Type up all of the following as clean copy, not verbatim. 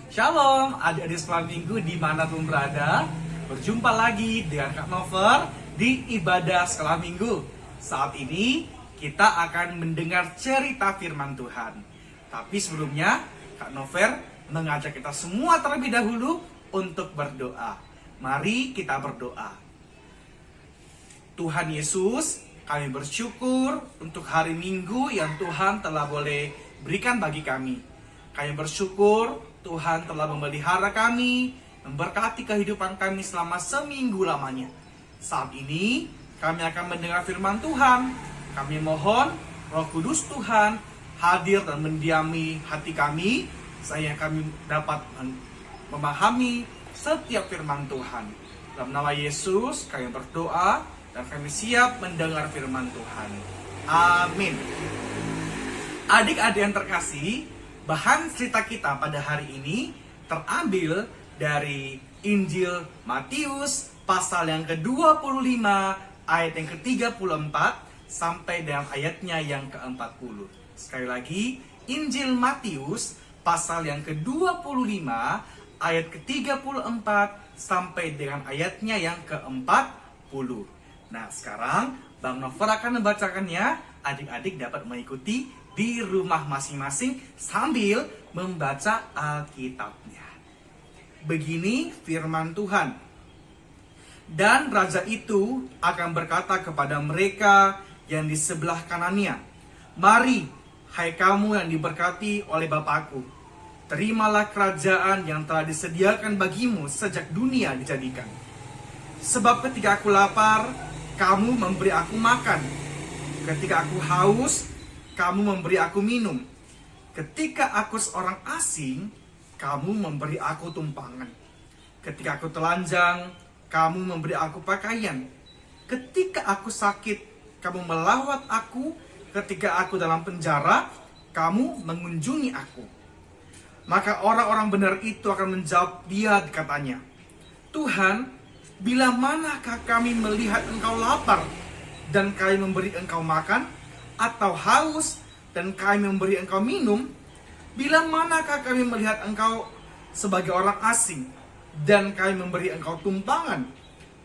Shalom adik-adik sekolah minggu dimanapun berada. Berjumpa lagi dengan Kak Nover di ibadah sekolah minggu. Saat ini kita akan mendengar cerita firman Tuhan. Tapi sebelumnya Kak Nover mengajak kita semua terlebih dahulu untuk berdoa. Mari kita berdoa. Tuhan Yesus, kami bersyukur untuk hari Minggu yang Tuhan telah boleh berikan bagi kami. Kami bersyukur Tuhan telah memelihara kami, memberkati kehidupan kami selama seminggu lamanya. Saat ini kami akan mendengar firman Tuhan. Kami mohon Roh Kudus Tuhan hadir dan mendiami hati kami, sehingga kami dapat memahami setiap firman Tuhan. Dalam nama Yesus kami berdoa dan kami siap mendengar firman Tuhan. Amin. Adik-adik yang terkasih, bahan cerita kita pada hari ini terambil dari Injil Matius pasal yang ke-25 ayat yang ke-34 sampai dengan ayatnya yang ke-40. Sekali lagi, Injil Matius pasal yang ke-25 ayat ke-34 sampai dengan ayatnya yang ke-40. Nah, sekarang Bang Novel akan membacakannya. Adik-adik dapat mengikuti di rumah masing-masing sambil membaca Alkitabnya. Begini firman Tuhan. Dan raja itu akan berkata kepada mereka yang di sebelah kanannya, "Mari, hai kamu yang diberkati oleh Bapakku, terimalah kerajaan yang telah disediakan bagimu sejak dunia dijadikan. Sebab ketika aku lapar, kamu memberi aku makan. Ketika aku haus, kamu memberi aku minum. Ketika aku seorang asing, kamu memberi aku tumpangan. Ketika aku telanjang, kamu memberi aku pakaian. Ketika aku sakit, kamu melawat aku. Ketika aku dalam penjara, kamu mengunjungi aku." Maka orang-orang benar itu akan menjawab dia, katanya, "Tuhan, bila manakah kami melihat engkau lapar dan kami memberi engkau makan? Atau haus dan kami memberi engkau minum? Bila manakah kami melihat engkau sebagai orang asing dan kami memberi engkau tumpangan?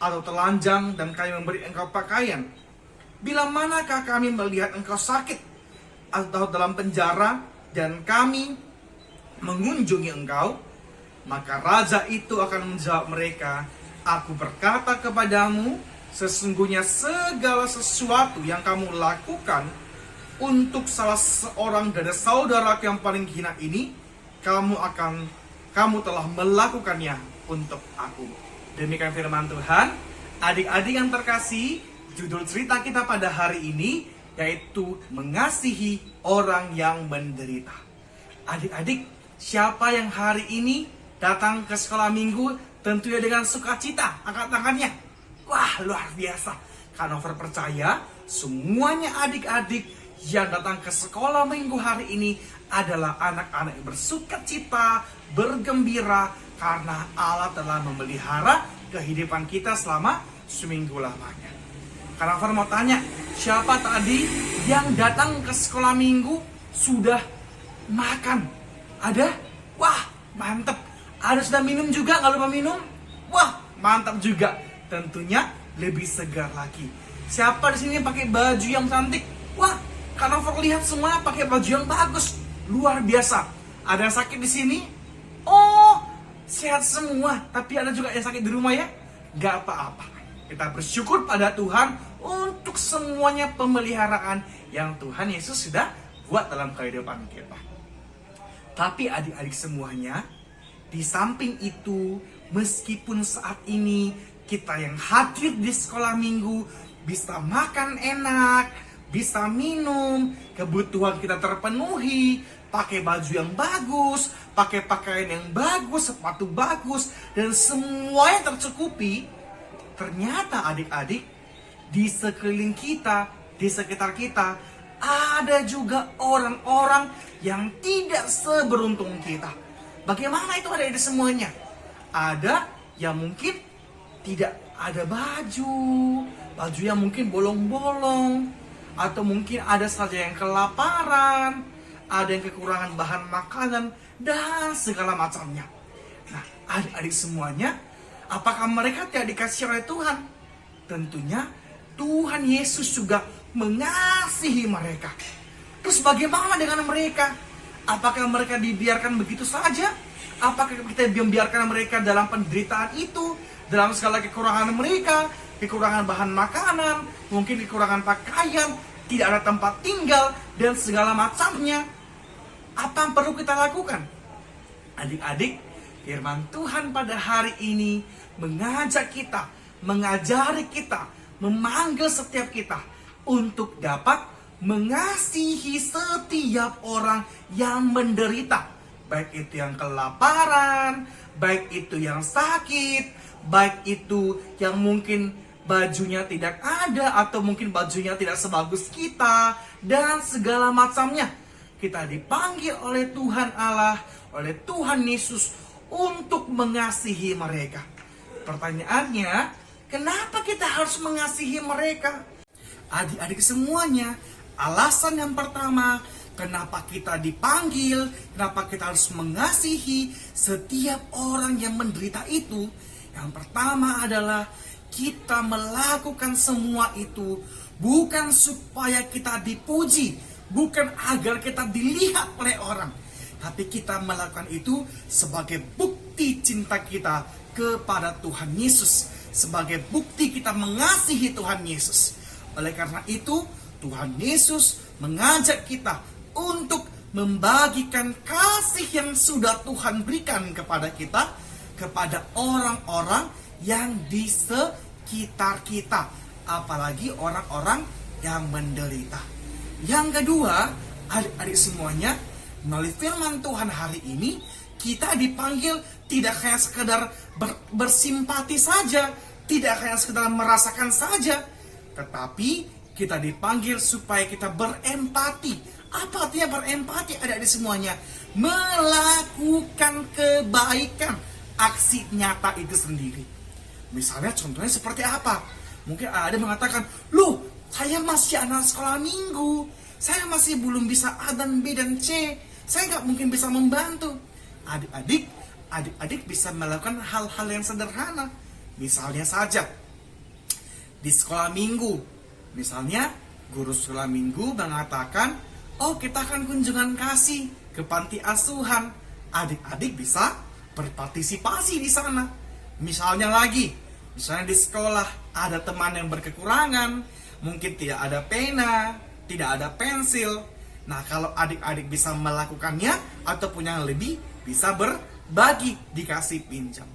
Atau telanjang dan kami memberi engkau pakaian? Bila manakah kami melihat engkau sakit atau dalam penjara dan kami mengunjungi engkau?" Maka raja itu akan menjawab mereka, "Aku berkata kepadamu, sesungguhnya segala sesuatu yang kamu lakukan untuk salah seorang dari saudaraku yang paling hina ini, kamu telah melakukannya untuk aku." Demikian firman Tuhan. Adik-adik yang terkasih, judul cerita kita pada hari ini yaitu mengasihi orang yang menderita. Adik-adik, siapa yang hari ini datang ke sekolah minggu tentunya dengan sukacita? Angkat tangannya. Wah, luar biasa. Kak Nover percaya semuanya adik-adik yang datang ke sekolah minggu hari ini adalah anak-anak yang bersukacita, bergembira karena Allah telah memelihara kehidupan kita selama seminggu lamanya. Kak Nover mau tanya, siapa tadi yang datang ke sekolah minggu sudah makan? Ada? Wah, mantep. Ada sudah minum juga? Nggak lupa minum? Wah, mantap juga. Tentunya lebih segar lagi. Siapa di sini yang pakai baju yang cantik? Wah, Kak Nover lihat semua pakai baju yang bagus. Luar biasa. Ada yang sakit di sini? Oh, sehat semua. Tapi ada juga yang sakit di rumah ya? Gak apa-apa. Kita bersyukur pada Tuhan untuk semuanya pemeliharaan yang Tuhan Yesus sudah buat dalam kehidupan kita. Tapi adik-adik semuanya, di samping itu, meskipun saat ini kita yang hadir di sekolah minggu bisa makan enak, bisa minum, kebutuhan kita terpenuhi, pakai baju yang bagus, pakai pakaian yang bagus, sepatu bagus, dan semuanya tercukupi. Ternyata adik-adik, di sekeliling kita, di sekitar kita, ada juga orang-orang yang tidak seberuntung kita. Bagaimana itu ada di semuanya? Ada yang mungkin tidak ada baju yang mungkin bolong-bolong, atau mungkin ada saja yang kelaparan, ada yang kekurangan bahan makanan, dan segala macamnya. Nah, adik-adik semuanya, apakah mereka tidak dikasih oleh Tuhan? Tentunya Tuhan Yesus juga mengasihi mereka. Terus bagaimana dengan mereka? Apakah mereka dibiarkan begitu saja? Apakah kita membiarkan mereka dalam penderitaan itu, dalam segala kekurangan mereka, kekurangan bahan makanan, mungkin kekurangan pakaian, tidak ada tempat tinggal, dan segala macamnya? Apa yang perlu kita lakukan? Adik-adik, firman Tuhan pada hari ini mengajak kita, mengajari kita, memanggil setiap kita untuk dapat mengasihi setiap orang yang menderita. Baik itu yang kelaparan, baik itu yang sakit, baik itu yang mungkin bajunya tidak ada, atau mungkin bajunya tidak sebagus kita, dan segala macamnya. Kita dipanggil oleh Tuhan Allah, oleh Tuhan Yesus untuk mengasihi mereka. Pertanyaannya, kenapa kita harus mengasihi mereka? Adik-adik semuanya, alasan yang pertama, kenapa kita dipanggil, kenapa kita harus mengasihi setiap orang yang menderita itu. Yang pertama adalah kita melakukan semua itu bukan supaya kita dipuji, bukan agar kita dilihat oleh orang, tapi kita melakukan itu sebagai bukti cinta kita kepada Tuhan Yesus, sebagai bukti kita mengasihi Tuhan Yesus. Oleh karena itu, Tuhan Yesus mengajak kita untuk membagikan kasih yang sudah Tuhan berikan kepada kita, kepada orang-orang yang di sekitar kita, apalagi orang-orang yang menderita. Yang kedua, adik-adik semuanya, melalui firman Tuhan hari ini, kita dipanggil tidak hanya sekedar bersimpati saja, tidak hanya sekedar merasakan saja, tetapi kita dipanggil supaya kita berempati. Apa artinya berempati, adik-adik semuanya? Melakukan kebaikan, aksi nyata itu sendiri. Misalnya contohnya seperti apa? Mungkin ada mengatakan, loh, saya masih anak sekolah minggu, saya masih belum bisa A dan B dan C, saya nggak mungkin bisa membantu. Adik-adik bisa melakukan hal-hal yang sederhana. Misalnya saja, di sekolah minggu, misalnya guru sekolah minggu mengatakan, oh, kita akan kunjungan kasih ke panti asuhan. Adik-adik bisa berpartisipasi di sana. Misalnya di sekolah ada teman yang berkekurangan, mungkin tidak ada pena, tidak ada pensil. Nah, kalau adik-adik bisa melakukannya ataupun yang lebih, bisa berbagi, dikasih pinjam.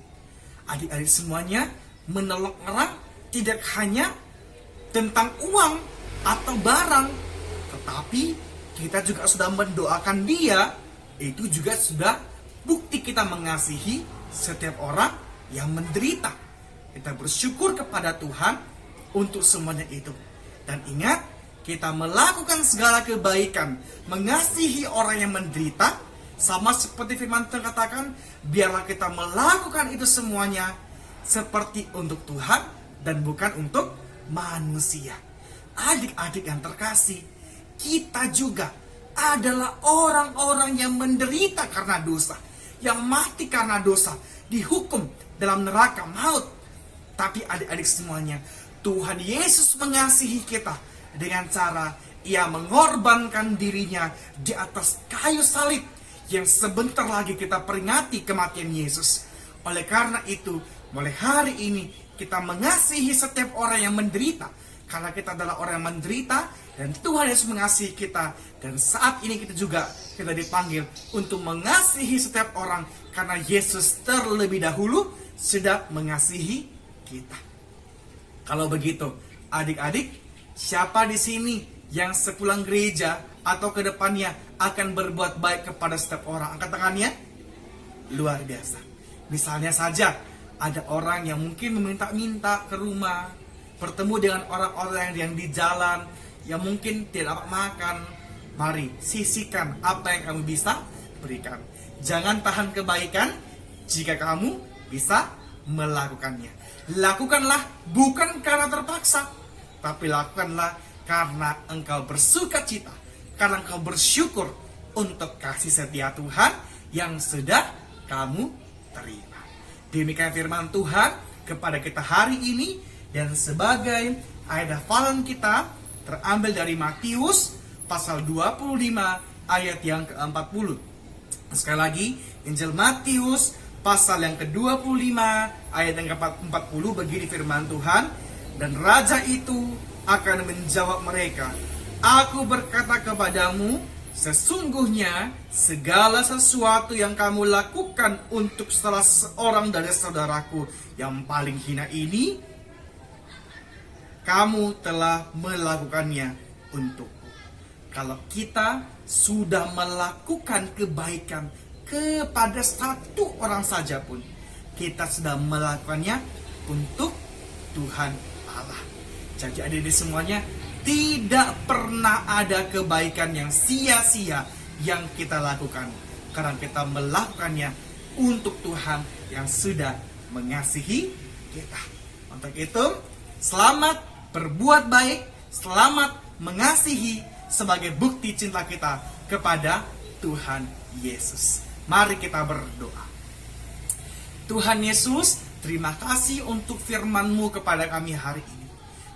Adik-adik semuanya, menolong orang tidak hanya tentang uang atau barang, tetapi kita juga sudah mendoakan dia. Itu juga sudah bukti kita mengasihi setiap orang yang menderita. Kita bersyukur kepada Tuhan untuk semuanya itu. Dan ingat, kita melakukan segala kebaikan, mengasihi orang yang menderita, sama seperti firman Tuhan katakan, biarlah kita melakukan itu semuanya seperti untuk Tuhan dan bukan untuk manusia. Adik-adik yang terkasih, kita juga adalah orang-orang yang menderita karena dosa, yang mati karena dosa, dihukum dalam neraka maut. Tapi adik-adik semuanya, Tuhan Yesus mengasihi kita dengan cara Ia mengorbankan dirinya di atas kayu salib, yang sebentar lagi kita peringati kematian Yesus. Oleh karena itu, mulai hari ini kita mengasihi setiap orang yang menderita, karena kita adalah orang yang menderita dan Tuhan Yesus mengasihi kita. Dan saat ini kita dipanggil untuk mengasihi setiap orang, karena Yesus terlebih dahulu sudah mengasihi kita. Kalau begitu, adik-adik, siapa di sini yang sepulang gereja atau ke depannya akan berbuat baik kepada setiap orang? Angkat tangannya. Luar biasa. Misalnya saja, ada orang yang mungkin meminta-minta ke rumah, bertemu dengan orang-orang yang di jalan, yang mungkin tidak dapat makan. Mari, sisihkan apa yang kamu bisa berikan. Jangan tahan kebaikan jika kamu bisa melakukannya. Lakukanlah bukan karena terpaksa, tapi lakukanlah karena engkau bersuka cita, karena engkau bersyukur untuk kasih setia Tuhan yang sudah kamu terima. Demikian firman Tuhan kepada kita hari ini, dan sebagai ayat hafalan kita terambil dari Matius pasal 25 ayat yang ke-40. Sekali lagi, Injil Matius pasal yang ke-25 ayat yang ke-40, begini firman Tuhan, dan raja itu akan menjawab mereka, aku berkata kepadamu, sesungguhnya segala sesuatu yang kamu lakukan untuk salah seorang dari saudaraku yang paling hina ini, kamu telah melakukannya untukku. Kalau kita sudah melakukan kebaikan kepada satu orang saja pun, kita sudah melakukannya untuk Tuhan Allah. Jadi adik-adik semuanya, tidak pernah ada kebaikan yang sia-sia yang kita lakukan, karena kita melakukannya untuk Tuhan yang sudah mengasihi kita. Untuk itu, selamat berbuat baik, selamat mengasihi sebagai bukti cinta kita kepada Tuhan Yesus. Mari kita berdoa. Tuhan Yesus, terima kasih untuk firman-Mu kepada kami hari ini.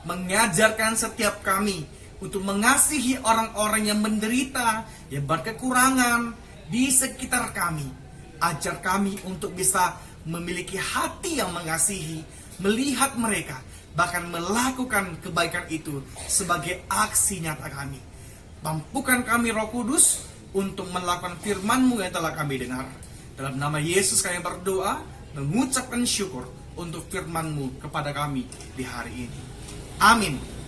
Mengajarkan setiap kami untuk mengasihi orang-orang yang menderita, yang berkekurangan di sekitar kami. Ajar kami untuk bisa memiliki hati yang mengasihi, melihat mereka, bahkan melakukan kebaikan itu sebagai aksi nyata kami. Mampukan kami Roh Kudus untuk melakukan firman-Mu yang telah kami dengar. Dalam nama Yesus kami berdoa, mengucapkan syukur untuk firman-Mu kepada kami di hari ini. Amin.